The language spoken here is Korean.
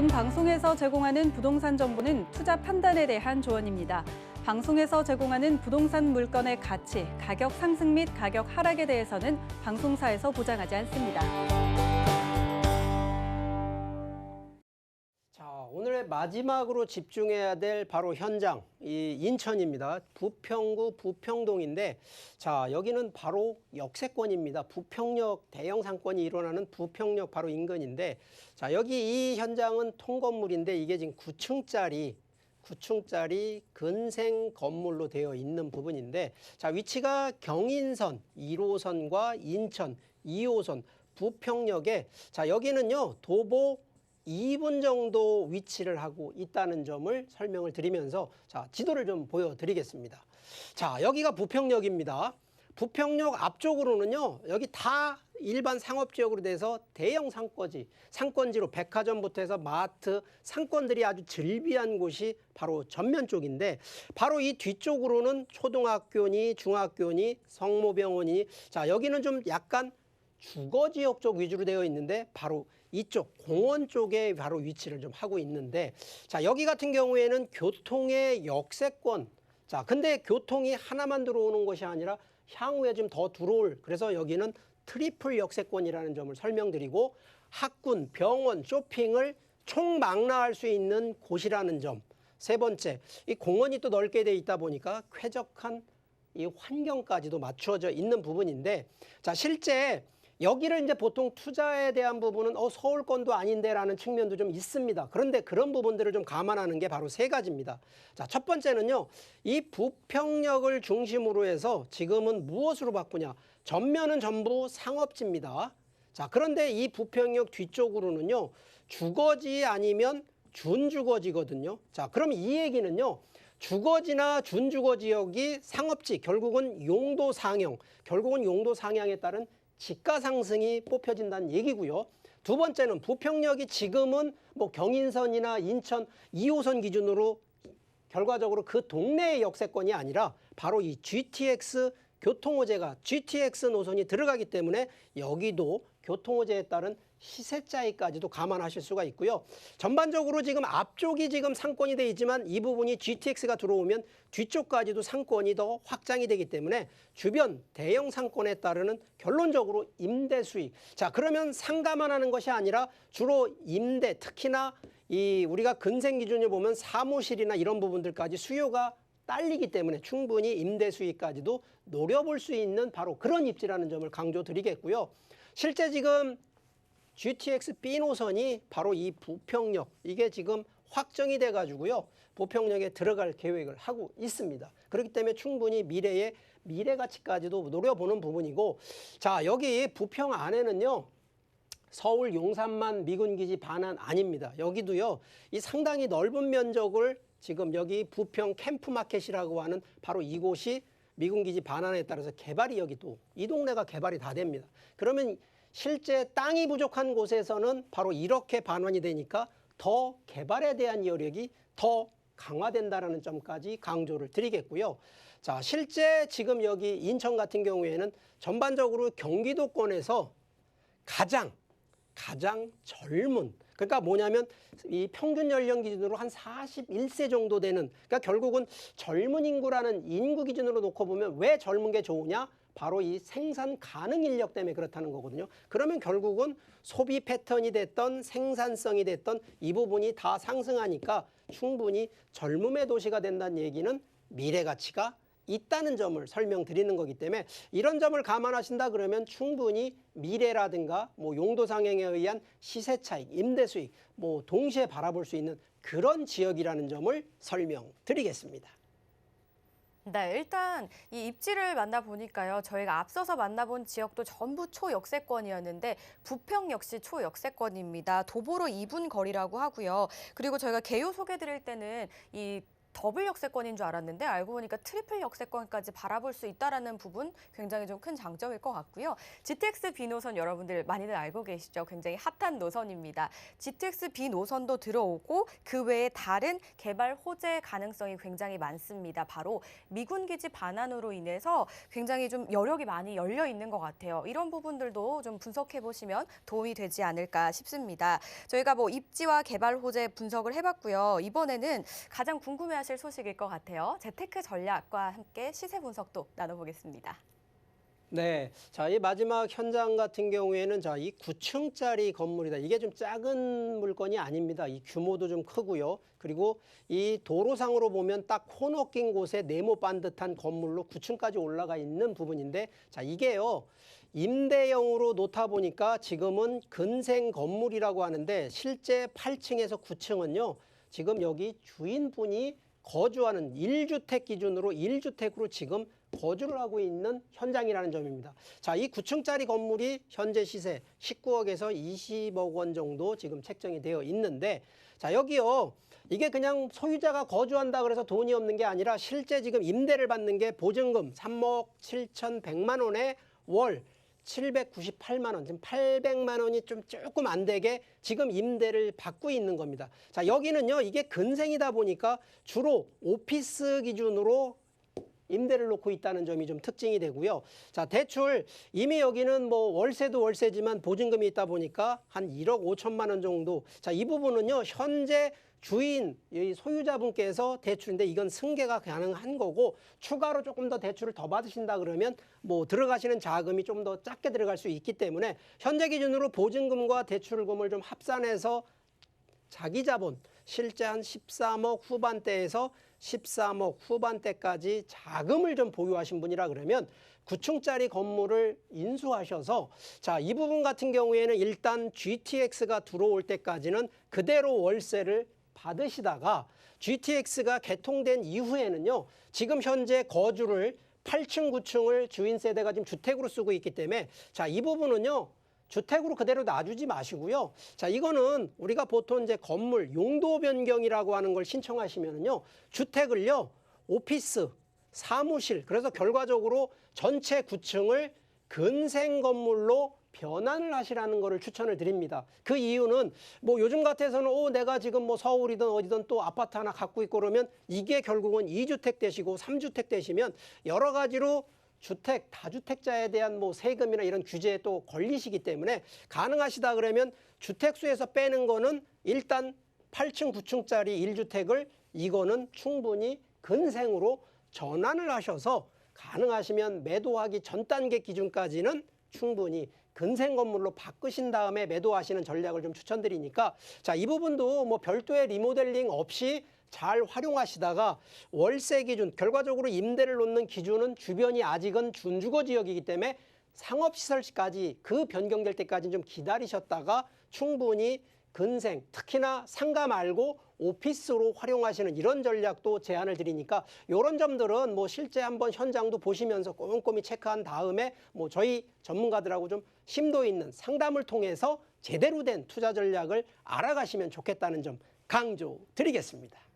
본 방송에서 제공하는 부동산 정보는 투자 판단에 대한 조언입니다. 방송에서 제공하는 부동산 물건의 가치, 가격 상승 및 가격 하락에 대해서는 방송사에서 보장하지 않습니다. 자, 오늘의 마지막으로 집중해야 될 바로 현장, 이 인천입니다. 부평구 부평동인데, 자, 여기는 바로 역세권입니다. 부평역 대형 상권이 일어나는 부평역 바로 인근인데, 자, 여기 이 현장은 통건물인데 이게 지금 9층짜리 근생 건물로 되어 있는 부분인데, 자, 위치가 경인선 1호선과 인천 2호선 부평역에, 자, 여기는요 도보 2분 정도 위치를 하고 있다는 점을 설명을 드리면서, 자, 지도를 좀 보여드리겠습니다. 자, 여기가 부평역입니다. 부평역 앞쪽으로는요, 여기 다 일반 상업지역으로 돼서 대형 상권지로 백화점부터 해서 마트, 상권들이 아주 즐비한 곳이 바로 전면 쪽인데, 바로 이 뒤쪽으로는 초등학교니 중학교니 성모병원이니, 자, 여기는 좀 약간 주거지역 쪽 위주로 되어 있는데 바로 이쪽 공원 쪽에 바로 위치를 좀 하고 있는데, 자, 여기 같은 경우에는 교통의 역세권. 자, 근데 교통이 하나만 들어오는 것이 아니라 향후에 좀 더 들어올, 그래서 여기는 트리플 역세권이라는 점을 설명드리고, 학군, 병원, 쇼핑을 총망라할 수 있는 곳이라는 점. 세 번째, 이 공원이 또 넓게 돼 있다 보니까 쾌적한 이 환경까지도 맞추어져 있는 부분인데, 자, 실제 여기를 이제 보통 투자에 대한 부분은 서울권도 아닌데라는 측면도 좀 있습니다. 그런데 그런 부분들을 좀 감안하는 게 바로 세 가지입니다. 자, 첫 번째는요, 이 부평역을 중심으로 해서 지금은 무엇으로 바꾸냐? 전면은 전부 상업지입니다. 자, 그런데 이 부평역 뒤쪽으로는요, 주거지 아니면 준주거지거든요. 자, 그럼 이 얘기는요, 주거지나 준주거 지역이 상업지, 결국은 용도 상향에 따른 지가 상승이 뽑혀진다는 얘기고요. 두 번째는 부평역이 지금은 뭐 경인선이나 인천 2호선 기준으로 결과적으로 그 동네의 역세권이 아니라 바로 이 GTX 교통호재가 GTX 노선이 들어가기 때문에 여기도 교통호재에 따른 시세 차이까지도 감안하실 수가 있고요. 전반적으로 지금 앞쪽이 지금 상권이 돼 있지만 이 부분이 GTX가 들어오면 뒤쪽까지도 상권이 더 확장이 되기 때문에 주변 대형 상권에 따르는 결론적으로 임대 수익. 자, 그러면 상가만 하는 것이 아니라 주로 임대, 특히나 이 우리가 근생 기준을 보면 사무실이나 이런 부분들까지 수요가 딸리기 때문에 충분히 임대 수익까지도 노려볼 수 있는 바로 그런 입지라는 점을 강조드리겠고요. 실제 지금 GTX B 노선이 바로 이 부평역, 이게 지금 확정이 돼 가지고요, 부평역에 들어갈 계획을 하고 있습니다. 그렇기 때문에 충분히 미래의 미래 가치까지도 노려보는 부분이고, 자, 여기 부평 안에는요, 서울 용산만 미군기지 반환 아닙니다. 여기도요, 이 상당히 넓은 면적을 지금 여기 부평 캠프마켓이라고 하는 바로 이곳이 미군기지 반환에 따라서 개발이, 여기도 이 동네가 개발이 다 됩니다. 그러면 실제 땅이 부족한 곳에서는 바로 이렇게 반환이 되니까 더 개발에 대한 여력이 더 강화된다는 점까지 강조를 드리겠고요. 자, 실제 지금 여기 인천 같은 경우에는 전반적으로 경기도권에서 가장 젊은, 그러니까 뭐냐면 이 평균 연령 기준으로 한 41세 정도 되는, 그러니까 결국은 젊은 인구라는 인구 기준으로 놓고 보면 왜 젊은 게 좋으냐? 바로 이 생산 가능 인력 때문에 그렇다는 거거든요. 그러면 결국은 소비 패턴이 됐던 생산성이 됐던 이 부분이 다 상승하니까 충분히 젊음의 도시가 된다는 얘기는 미래 가치가 있다는 점을 설명드리는 거기 때문에, 이런 점을 감안하신다 그러면 충분히 미래라든가 뭐 용도 상향에 의한 시세 차익, 임대 수익 뭐 동시에 바라볼 수 있는 그런 지역이라는 점을 설명드리겠습니다. 네, 일단 이 입지를 만나보니까요, 저희가 앞서서 만나본 지역도 전부 초역세권이었는데 부평 역시 초역세권입니다. 도보로 2분 거리라고 하고요. 그리고 저희가 개요 소개드릴 때는 이 더블 역세권인 줄 알았는데 알고 보니까 트리플 역세권까지 바라볼 수 있다는 부분 굉장히 좀 큰 장점일 것 같고요. GTX B 노선 여러분들 많이들 알고 계시죠? 굉장히 핫한 노선입니다. GTX B 노선도 들어오고 그 외에 다른 개발 호재 가능성이 굉장히 많습니다. 바로 미군 기지 반환으로 인해서 굉장히 좀 여력이 많이 열려 있는 것 같아요. 이런 부분들도 좀 분석해 보시면 도움이 되지 않을까 싶습니다. 저희가 뭐 입지와 개발 호재 분석을 해봤고요. 이번에는 가장 궁금해하실 소식일 것 같아요. 재테크 전략과 함께 시세 분석도 나눠보겠습니다. 네, 자, 이 마지막 현장 같은 경우에는 자, 이 9층짜리 건물이다. 이게 좀 작은 물건이 아닙니다. 이 규모도 좀 크고요. 그리고 이 도로상으로 보면 딱 코너 낀 곳에 네모 반듯한 건물로 9층까지 올라가 있는 부분인데, 자, 이게요. 임대형으로 놓다 보니까 지금은 근생 건물이라고 하는데 실제 8층에서 9층은요. 지금 여기 주인분이 거주하는 1주택 기준으로 1주택으로 지금 거주를 하고 있는 현장이라는 점입니다. 자, 이 9층짜리 건물이 현재 시세 19억에서 20억 원 정도 지금 책정이 되어 있는데, 자, 여기요. 이게 그냥 소유자가 거주한다 그래서 돈이 없는 게 아니라 실제 지금 임대를 받는 게 보증금 3억 7,100만 원에 월 798만 원, 지금 800만 원이 좀 조금 안 되게 지금 임대를 받고 있는 겁니다. 자, 여기는요, 이게 근생이다 보니까 주로 오피스 기준으로 임대를 놓고 있다는 점이 좀 특징이 되고요. 자, 대출 이미 여기는 뭐 월세도 월세지만 보증금이 있다 보니까 한 1억 5천만 원 정도. 자, 이 부분은요, 현재 주인, 이 소유자분께서 대출인데 이건 승계가 가능한 거고 추가로 조금 더 대출을 더 받으신다 그러면 뭐 들어가시는 자금이 좀 더 작게 들어갈 수 있기 때문에 현재 기준으로 보증금과 대출금을 좀 합산해서 자기 자본 실제 한 13억 후반대에서 13억 후반대까지 자금을 좀 보유하신 분이라 그러면 9층짜리 건물을 인수하셔서 자, 이 부분 같은 경우에는 일단 GTX가 들어올 때까지는 그대로 월세를 받으시다가 GTX가 개통된 이후에는요. 지금 현재 거주를 8층, 9층을 주인 세대가 지금 주택으로 쓰고 있기 때문에 자, 이 부분은요. 주택으로 그대로 놔주지 마시고요. 자, 이거는 우리가 보통 이제 건물 용도 변경이라고 하는 걸 신청하시면은요. 주택을요. 오피스, 사무실, 그래서 결과적으로 전체 9층을 근생 건물로 변환을 하시라는 거를 추천을 드립니다. 그 이유는 뭐 요즘 같아서는 내가 지금 뭐 서울이든 어디든 또 아파트 하나 갖고 있고 그러면 이게 결국은 2주택 되시고 3주택 되시면 여러 가지로 주택, 다주택자에 대한 뭐 세금이나 이런 규제에 또 걸리시기 때문에 가능하시다 그러면 주택수에서 빼는 거는 일단 8층, 9층짜리 1주택을 이거는 충분히 근생으로 전환을 하셔서 가능하시면 매도하기 전 단계 기준까지는 충분히 근생 건물로 바꾸신 다음에 매도하시는 전략을 좀 추천드리니까 자, 이 부분도 뭐 별도의 리모델링 없이 잘 활용하시다가 월세 기준, 결과적으로 임대를 놓는 기준은 주변이 아직은 준주거 지역이기 때문에 상업시설까지 그 변경될 때까지는 좀 기다리셨다가 충분히 근생, 특히나 상가 말고 오피스로 활용하시는 이런 전략도 제안을 드리니까 이런 점들은 뭐 실제 한번 현장도 보시면서 꼼꼼히 체크한 다음에 뭐 저희 전문가들하고 좀 심도 있는 상담을 통해서 제대로 된 투자 전략을 알아가시면 좋겠다는 점 강조드리겠습니다.